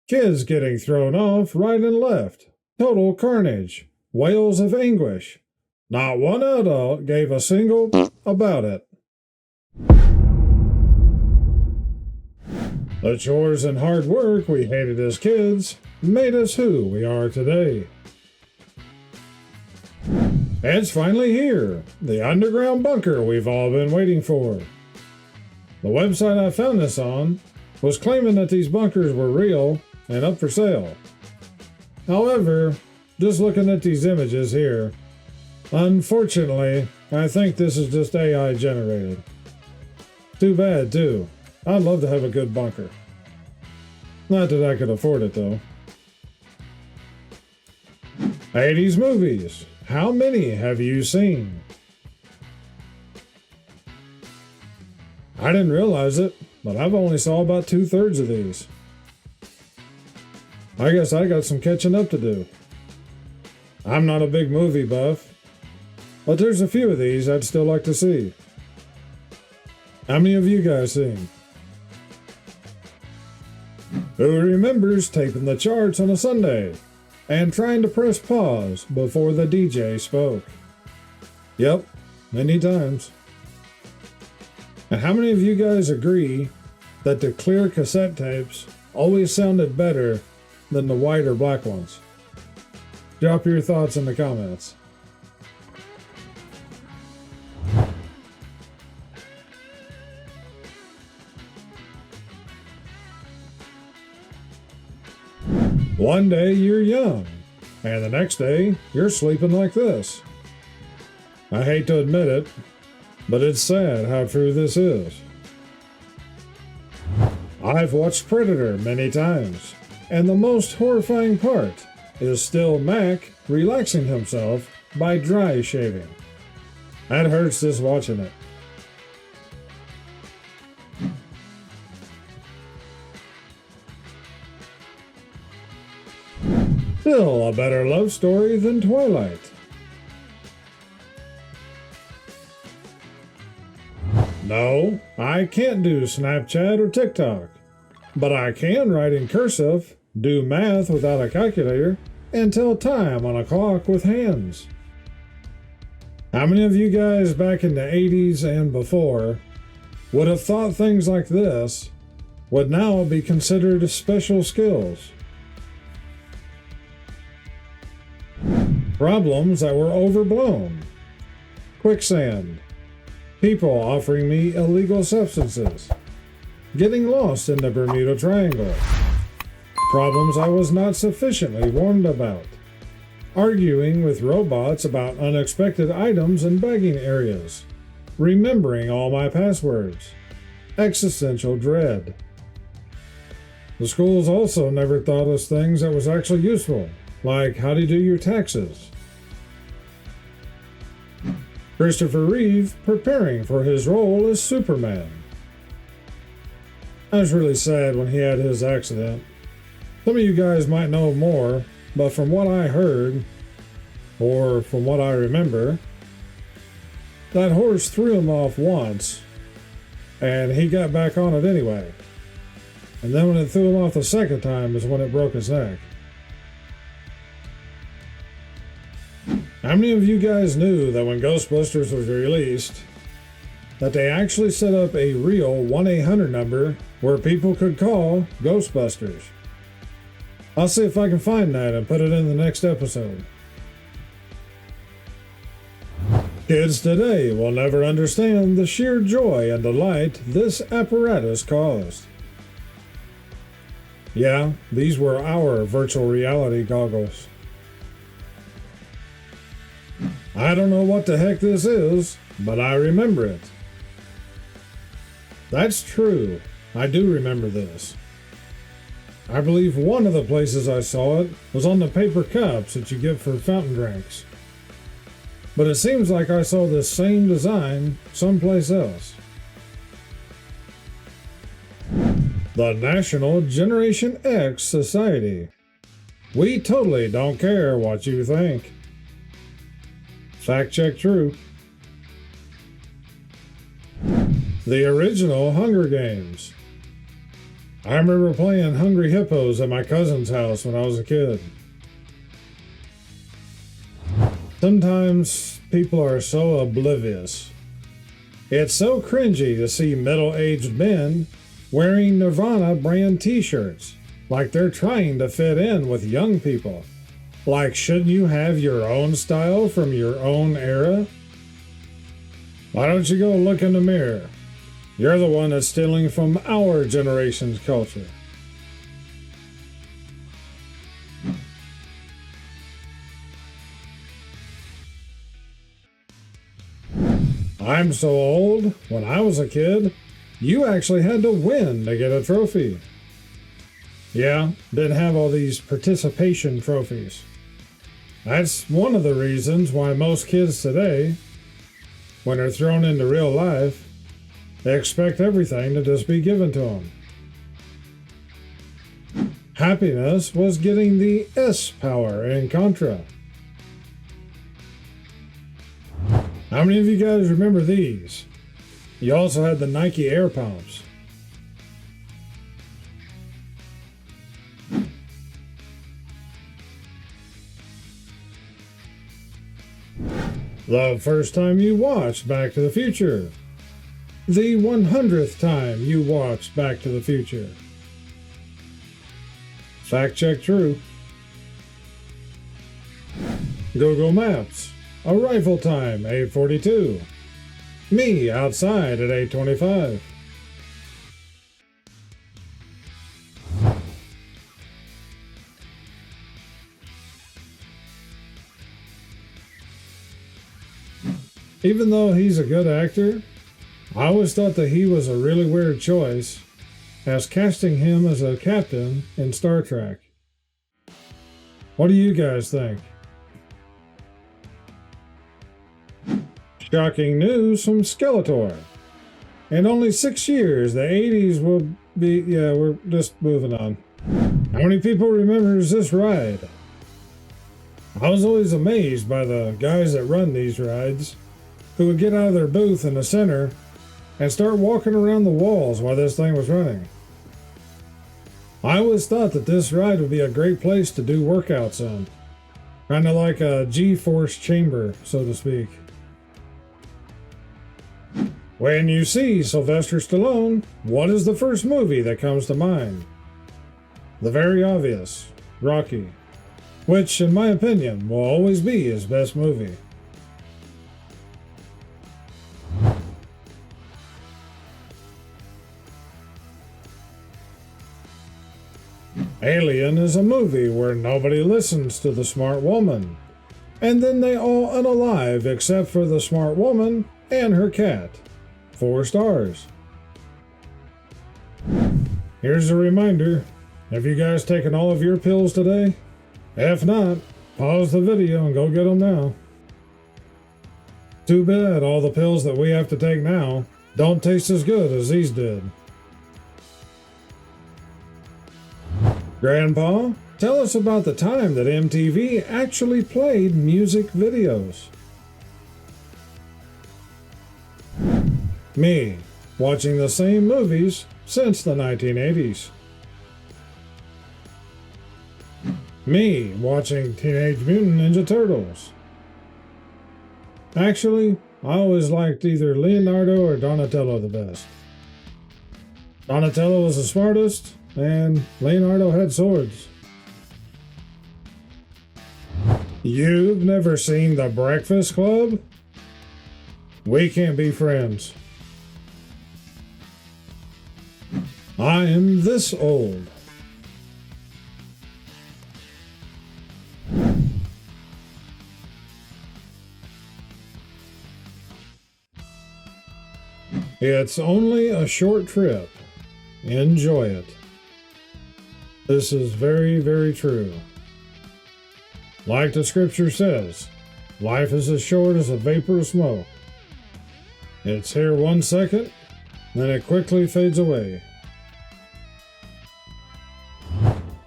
Kids getting thrown off right and left. Total carnage. Wails of anguish. Not one adult gave a single about it. The chores and hard work we hated as kids made us who we are today. It's finally here, the underground bunker we've all been waiting for. The website I found this on was claiming that these bunkers were real and up for sale. However, just looking at these images here, unfortunately, I think this is just AI generated. Too bad, too. I'd love to have a good bunker. Not that I could afford it, though. 80s movies. How many have you seen? I didn't realize it, but I've only saw about 2/3 of these. I guess I got some catching up to do. I'm not a big movie buff, but there's a few of these I'd still like to see. How many have you guys seen? Who remembers taping the charts on a Sunday and trying to press pause before the DJ spoke? Yep, many times. And how many of you guys agree that the clear cassette tapes always sounded better than the white or black ones? Drop your thoughts in the comments. One day you're young, and the next day you're sleeping like this. I hate to admit it, but it's sad how true this is. I've watched Predator many times, and the most horrifying part is still Mac relaxing himself by dry shaving. That hurts just watching it. Still a better love story than Twilight. No, I can't do Snapchat or TikTok, but I can write in cursive, do math without a calculator, and tell time on a clock with hands. How many of you guys back in the 80s and before would have thought things like this would now be considered special skills? Problems that were overblown. Quicksand. People offering me illegal substances. Getting lost in the Bermuda Triangle. Problems I was not sufficiently warned about. Arguing with robots about unexpected items in begging areas. Remembering all my passwords. Existential dread. The schools also never taught us things that was actually useful, like how to do your taxes. Christopher Reeve preparing for his role as Superman. I was really sad when he had his accident. Some of you guys might know more, but from what I heard, or from what I remember, that horse threw him off once, and he got back on it anyway. And then when it threw him off the second time is when it broke his neck. How many of you guys knew that when Ghostbusters was released, that they actually set up a real 1-800 number where people could call Ghostbusters? I'll see if I can find that and put it in the next episode. Kids today will never understand the sheer joy and delight this apparatus caused. Yeah, these were our virtual reality goggles. I don't know what the heck this is, but I remember it. That's true. I do remember this. I believe one of the places I saw it was on the paper cups that you get for fountain drinks. But it seems like I saw this same design someplace else. The National Generation X Society. We totally don't care what you think. Fact check true. The original Hunger Games. I remember playing Hungry Hippos at my cousin's house when I was a kid. Sometimes people are so oblivious. It's so cringy to see middle-aged men wearing Nirvana brand t-shirts, like they're trying to fit in with young people. Like, shouldn't you have your own style from your own era? Why don't you go look in the mirror? You're the one that's stealing from our generation's culture. I'm so old, when I was a kid, you actually had to win to get a trophy. Yeah, didn't have all these participation trophies. That's one of the reasons why most kids today, when they're thrown into real life, they expect everything to just be given to them. Happiness was getting the S power in Contra. How many of you guys remember these? You also had the Nike Air Pumps. The first time you watched Back to the Future. The 100th time you watched Back to the Future. Fact check true. Google Maps. Arrival time 8:42. Me outside at 8:25. Even though he's a good actor, I always thought that he was a really weird choice as casting him as a captain in Star Trek. What do you guys think? Shocking news from Skeletor. In only 6 years, the 80s will be... Yeah, we're just moving on. How many people remembers this ride? I was always amazed by the guys that run these rides, who would get out of their booth in the center and start walking around the walls while this thing was running. I always thought that this ride would be a great place to do workouts in. Kind of like a G-force chamber, so to speak. When you see Sylvester Stallone, what is the first movie that comes to mind? The very obvious, Rocky, which in my opinion will always be his best movie. Alien is a movie where nobody listens to the smart woman, and then they all unalive except for the smart woman and her cat. 4 stars. Here's a reminder. Have you guys taken all of your pills today? If not, pause the video and go get them now. Too bad all the pills that we have to take now don't taste as good as these did. Grandpa, tell us about the time that MTV actually played music videos. Me, watching the same movies since the 1980s. Me, watching Teenage Mutant Ninja Turtles. Actually, I always liked either Leonardo or Donatello the best. Donatello was the smartest, and Leonardo had swords. You've never seen The Breakfast Club? We can't be friends. I am this old. It's only a short trip. Enjoy it. This is very, very true. Like the scripture says, life is as short as a vapor of smoke. It's here 1 second, then it quickly fades away.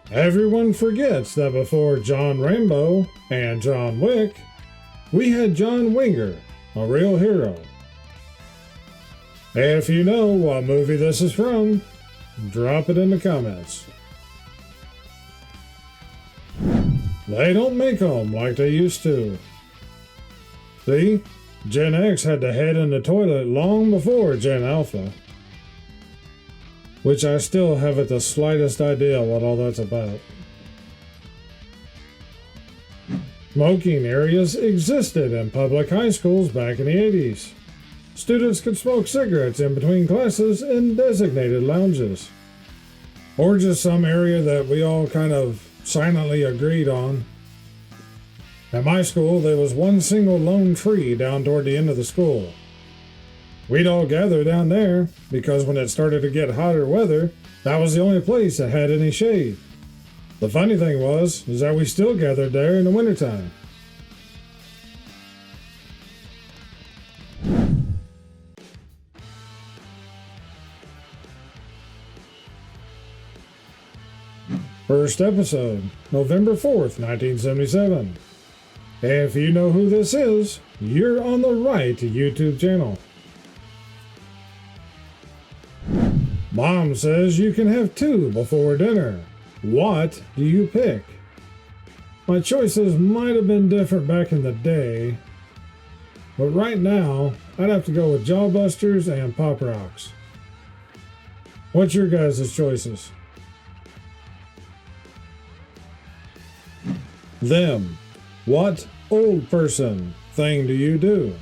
Everyone forgets that before John Rambo and John Wick, we had John Winger, a real hero. If you know what movie this is from, drop it in the comments. They don't make them like they used to. See, Gen X had to head in the toilet long before Gen Alpha. Which I still haven't the slightest idea what all that's about. Smoking areas existed in public high schools back in the 80s. Students could smoke cigarettes in between classes in designated lounges. Or just some area that we all kind of silently agreed on. At my school, there was one single lone tree down toward the end of the school. We'd all gather down there because when it started to get hotter weather, that was the only place that had any shade. The funny thing was that we still gathered there in the wintertime. First episode, November 4th, 1977. If you know who this is, you're on the right YouTube channel. Mom says you can have 2 before dinner. What do you pick? My choices might have been different back in the day, but right now I'd have to go with Jawbusters and Pop Rocks. What's your guys' choices? Them. What old person thing do you do?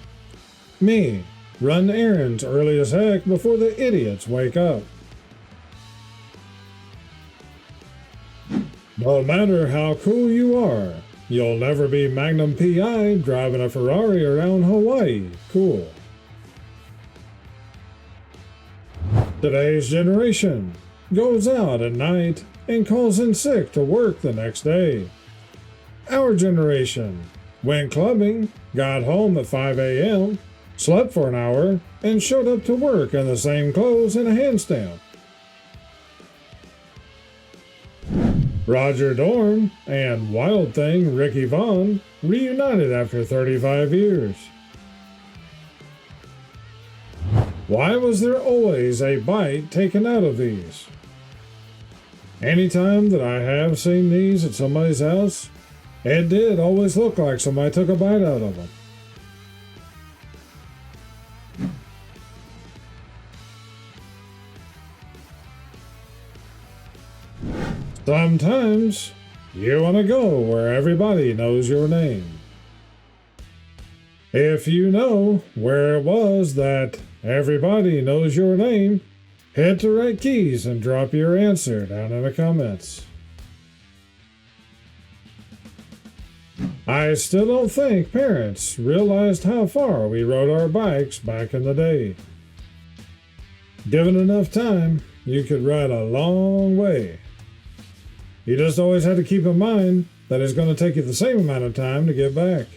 Me. Run errands early as heck before the idiots wake up. No matter how cool you are, you'll never be Magnum P.I. driving a Ferrari around Hawaii. Cool. Today's generation goes out at night and calls in sick to work the next day. Our generation went clubbing, got home at 5 a.m., slept for an hour, and showed up to work in the same clothes and a handstand. Roger Dorn and Wild Thing Ricky Vaughn reunited after 35 years. Why was there always a bite taken out of these? Anytime that I have seen these at somebody's house, it did always look like somebody took a bite out of them. Sometimes you want to go where everybody knows your name. If you know where it was that everybody knows your name, hit the right keys and drop your answer down in the comments. I still don't think parents realized how far we rode our bikes back in the day. Given enough time, you could ride a long way. You just always had to keep in mind that it's going to take you the same amount of time to get back.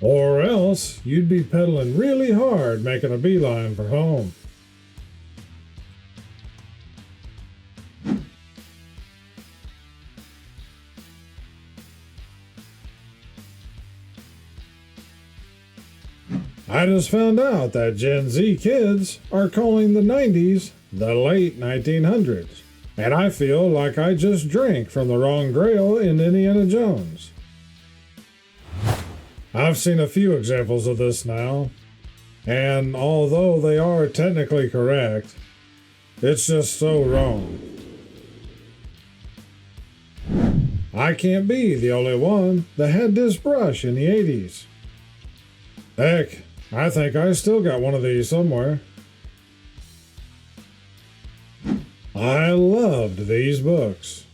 Or else you'd be pedaling really hard making a beeline for home. I just found out that Gen Z kids are calling the 90s the late 1900s, and I feel like I just drank from the wrong grail in Indiana Jones. I've seen a few examples of this now, and although they are technically correct, it's just so wrong. I can't be the only one that had this brush in the 80s. Heck, I think I still got one of these somewhere. I loved these books.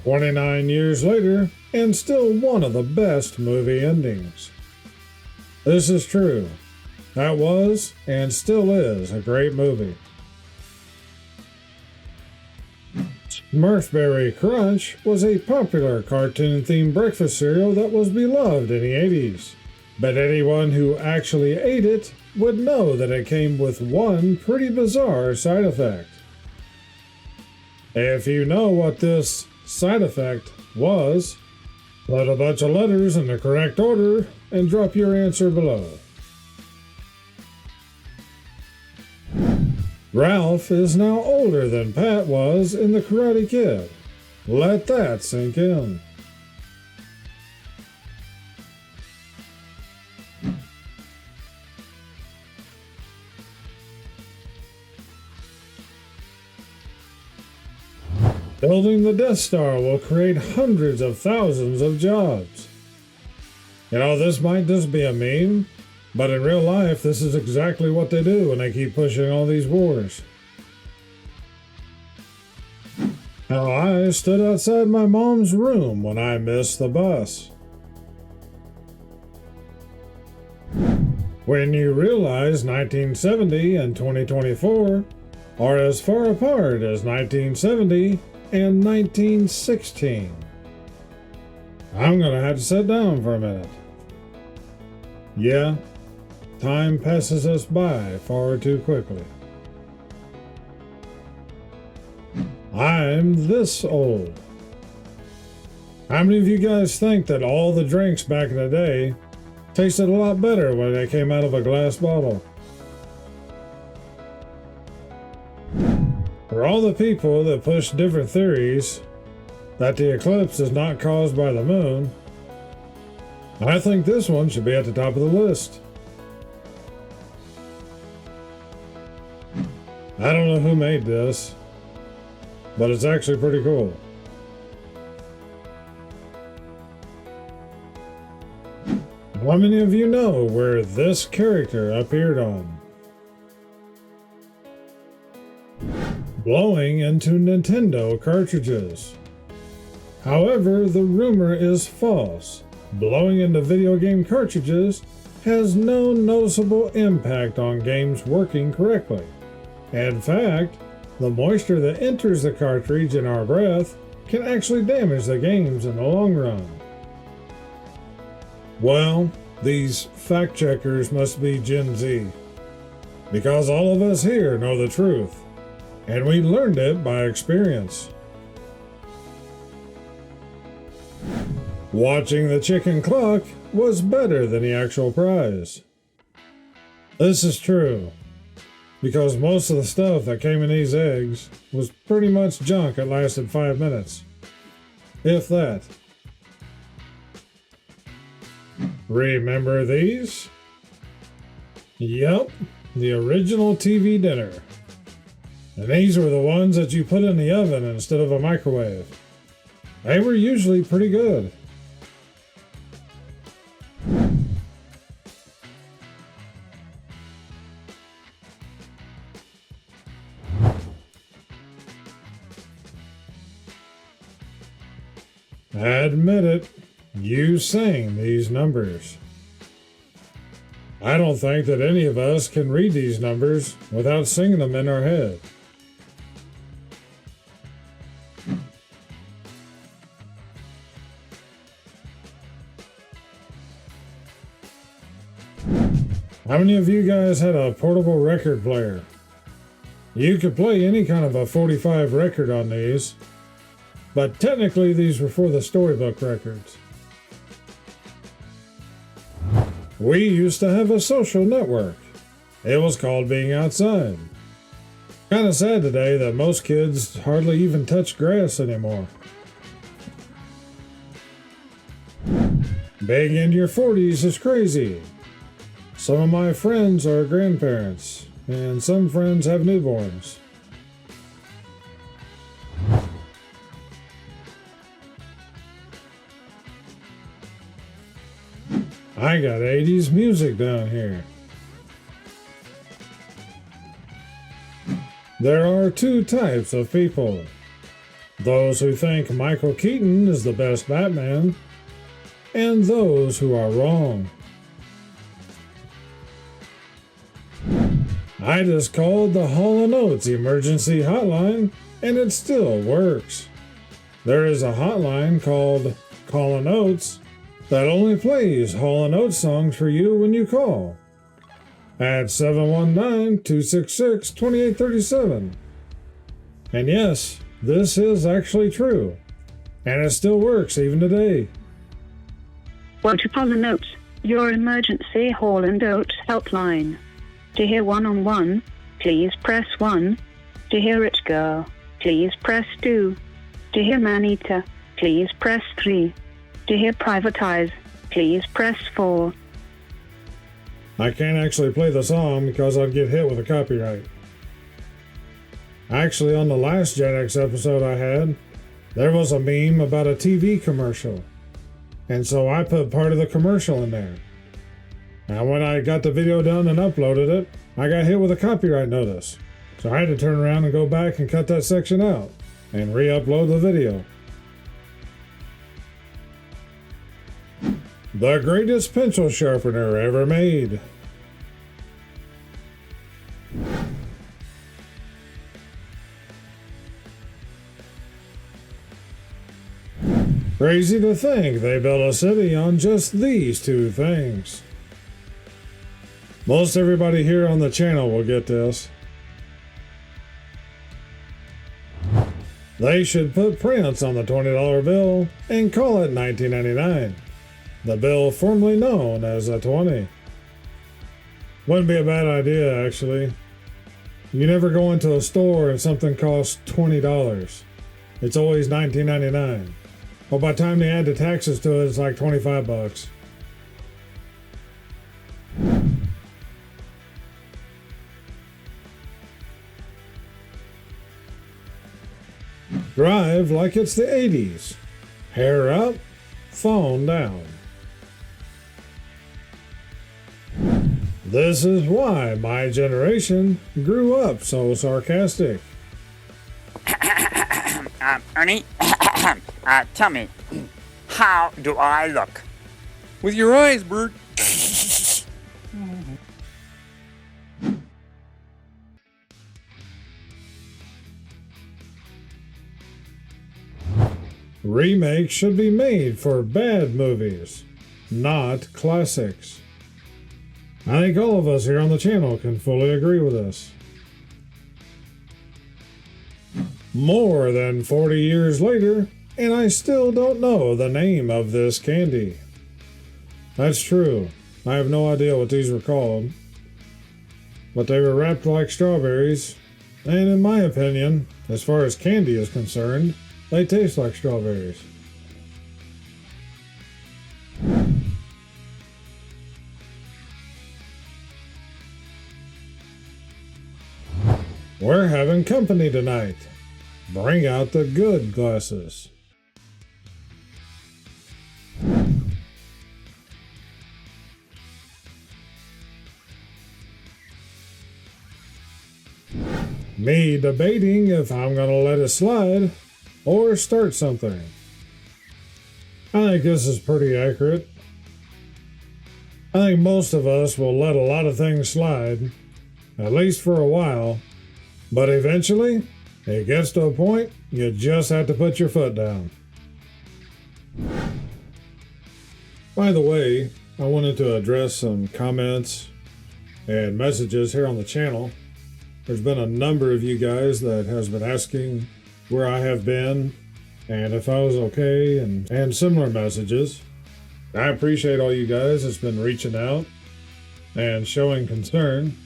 29 years later, and still one of the best movie endings. This is true. That was, and still is, a great movie. Smurfberry Crunch was a popular cartoon-themed breakfast cereal that was beloved in the 80s. But anyone who actually ate it would know that it came with one pretty bizarre side effect. If you know what this side effect was, put a bunch of letters in the correct order and drop your answer below. Ralph is now older than Pat was in The Karate Kid. Let that sink in. Building the Death Star will create hundreds of thousands of jobs. You know, this might just be a meme, but in real life, this is exactly what they do when they keep pushing all these wars. How I stood outside my mom's room when I missed the bus. When you realize 1970 and 2024 are as far apart as 1970 and 1916. I'm gonna have to sit down for a minute. Yeah, time passes us by far too quickly. I'm this old. How many of you guys think that all the drinks back in the day tasted a lot better when they came out of a glass bottle? For all the people that push different theories that the eclipse is not caused by the moon, I think this one should be at the top of the list. I don't know who made this, but it's actually pretty cool. How many of you know where this character appeared on? Blowing into Nintendo cartridges. However, the rumor is false. Blowing into video game cartridges has no noticeable impact on games working correctly. In fact, the moisture that enters the cartridge in our breath can actually damage the games in the long run. Well, these fact checkers must be Gen Z, because all of us here know the truth, and we learned it by experience. Watching the chicken cluck was better than the actual prize. This is true, because most of the stuff that came in these eggs was pretty much junk that lasted 5 minutes, if that. Remember these? Yep, the original TV dinner. And these were the ones that you put in the oven instead of a microwave. They were usually pretty good. Admit it, you sang these numbers. I don't think that any of us can read these numbers without singing them in our head. How many of you guys had a portable record player? You could play any kind of a 45 record on these, but technically these were for the storybook records. We used to have a social network. It was called being outside. Kind of sad today that most kids hardly even touch grass anymore. Being in your 40s is crazy. Some of my friends are grandparents, and some friends have newborns. I got 80s music down here. There are two types of people. Those who think Michael Keaton is the best Batman, and those who are wrong. I just called the Hall & Oates emergency hotline, and it still works. There is a hotline called Call & Oates that only plays Hall & Oates songs for you when you call at 719-266-2837. And yes, this is actually true, and it still works even today. Want to Hall & Oates, your emergency Hall & Oates helpline. To hear one-on-one, please press 1. To hear Rich Girl, please press 2. To hear Manita, please press 3. To hear Privatize, please press 4. I can't actually play the song because I'd get hit with a copyright. Actually, on the last Gen X episode I had, there was a meme about a TV commercial. And so I put part of the commercial in there. Now when I got the video done and uploaded it, I got hit with a copyright notice. So I had to turn around and go back and cut that section out and re-upload the video. The greatest pencil sharpener ever made. Crazy to think they built a city on just these two things. Most everybody here on the channel will get this. They should put Prince on the $20 bill and call it $19.99. The bill formerly known as a 20. Wouldn't be a bad idea, actually. You never go into a store and something costs $20. It's always $19.99. Well, by the time they add the taxes to it, it's like 25 bucks. Drive like it's the 80s. Hair up, phone down. This is why my generation grew up so sarcastic. Ernie, tell me, how do I look? With your eyes, Bert. Remakes should be made for bad movies, not classics. I think all of us here on the channel can fully agree with this. More than 40 years later, and I still don't know the name of this candy. That's true. I have no idea what these were called. But they were wrapped like strawberries, and in my opinion, as far as candy is concerned, they taste like strawberries. We're having company tonight. Bring out the good glasses. Me debating if I'm gonna let it slide or start something. I think this is pretty accurate. I think most of us will let a lot of things slide, at least for a while, but eventually it gets to a point you just have to put your foot down. By the way, I wanted to address some comments and messages here on the channel. There's been a number of you guys that has been asking where I have been and if I was okay and similar messages. I appreciate all you guys that's been reaching out and showing concern.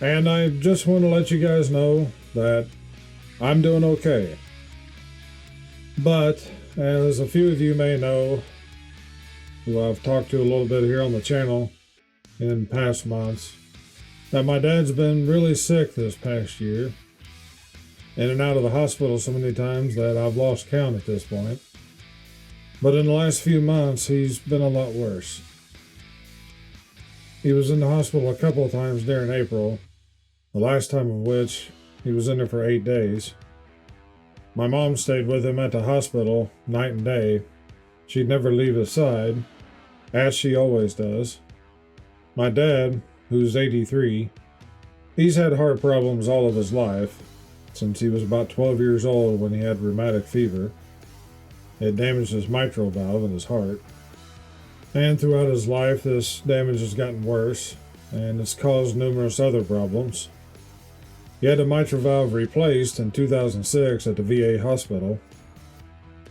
And I just want to let you guys know that I'm doing okay. But as a few of you may know, who I've talked to a little bit here on the channel in past months, that my dad's been really sick this past year. In and out of the hospital so many times that I've lost count at this point. But in the last few months, he's been a lot worse. He was in the hospital a couple of times during April, the last time of which he was in there for 8 days. My mom stayed with him at the hospital night and day. She'd never leave his side, as she always does. My dad, who's 83, he's had heart problems all of his life, since he was about 12 years old when he had rheumatic fever. It damaged his mitral valve in his heart. And throughout his life, this damage has gotten worse, and it's caused numerous other problems. He had the mitral valve replaced in 2006 at the VA hospital.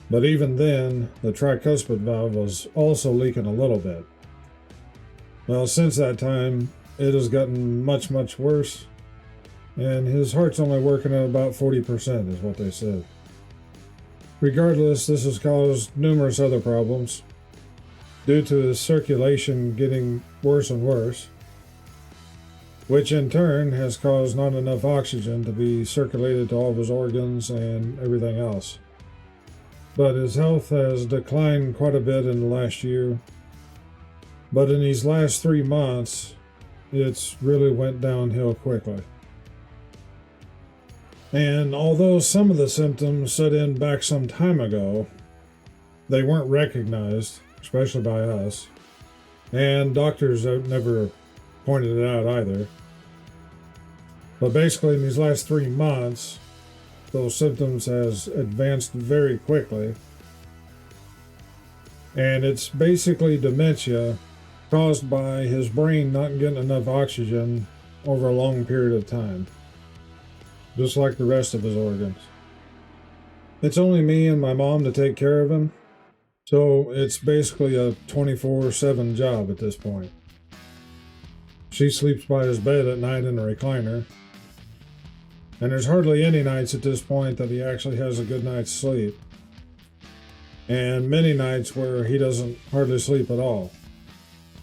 But even then, the tricuspid valve was also leaking a little bit. Well, since that time, it has gotten much, much worse. and his heart's only working at about 40% is what they said. Regardless, this has caused numerous other problems due to his circulation getting worse and worse, which in turn has caused not enough oxygen to be circulated to all of his organs and everything else. But his health has declined quite a bit in the last year. But in these last 3 months, it's really went downhill quickly. And although some of the symptoms set in back some time ago, they weren't recognized, especially by us. And doctors have never pointed it out either. But basically in these last 3 months, those symptoms has advanced very quickly. And it's basically dementia caused by his brain not getting enough oxygen over a long period of time, just like the rest of his organs. It's only me and my mom to take care of him, so it's basically a 24/7 job at this point. She sleeps by his bed at night in a recliner, and there's hardly any nights at this point that he actually has a good night's sleep, and many nights where he doesn't hardly sleep at all.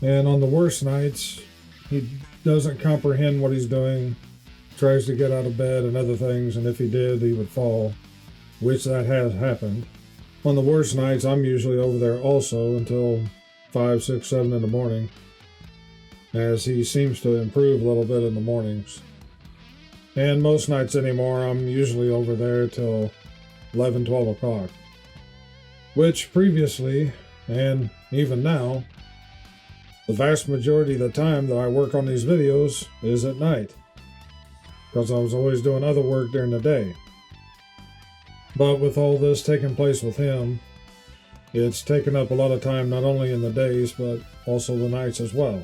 And on the worst nights, he doesn't comprehend what he's doing, tries to get out of bed and other things, and if he did, he would fall, which that has happened. On the worst nights, I'm usually over there also until 5, 6, 7 in the morning, as he seems to improve a little bit in the mornings. And most nights anymore, I'm usually over there till 11, 12 o'clock, which previously, and even now, the vast majority of the time that I work on these videos is at night, because I was always doing other work during the day. But with all this taking place with him, it's taken up a lot of time, not only in the days, but also the nights as well.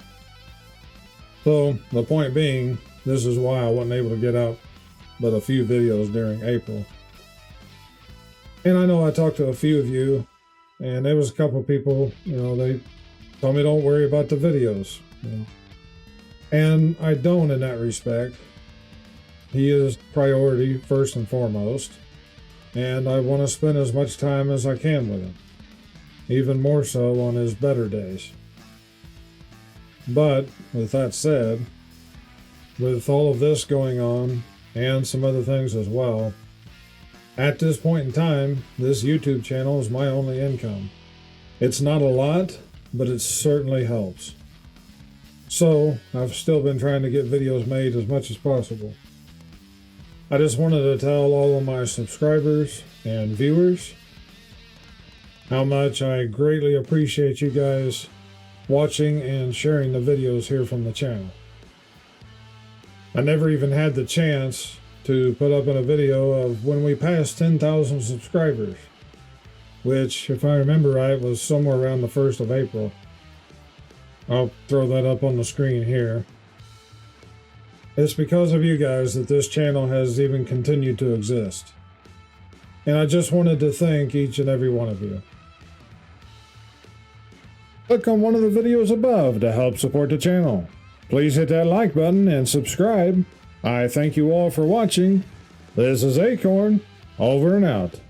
So the point being, this is why I wasn't able to get out but a few videos during April. And I know I talked to a few of you, and there was a couple of people, they told me don't worry about the videos. And I don't in that respect. He is priority first and foremost, and I want to spend as much time as I can with him, even more so on his better days. But with that said, with all of this going on and some other things as well, at this point in time, this YouTube channel is my only income. It's not a lot, but it certainly helps. So I've still been trying to get videos made as much as possible. I just wanted to tell all of my subscribers and viewers how much I greatly appreciate you guys watching and sharing the videos here from the channel. I never even had the chance to put up in a video of when we passed 10,000 subscribers, which, if I remember right, was somewhere around the 1st of April. I'll throw that up on the screen here. It's because of you guys that this channel has even continued to exist. And I just wanted to thank each and every one of you. Click on one of the videos above to help support the channel. Please hit that like button and subscribe. I thank you all for watching. This is Akorn, over and out.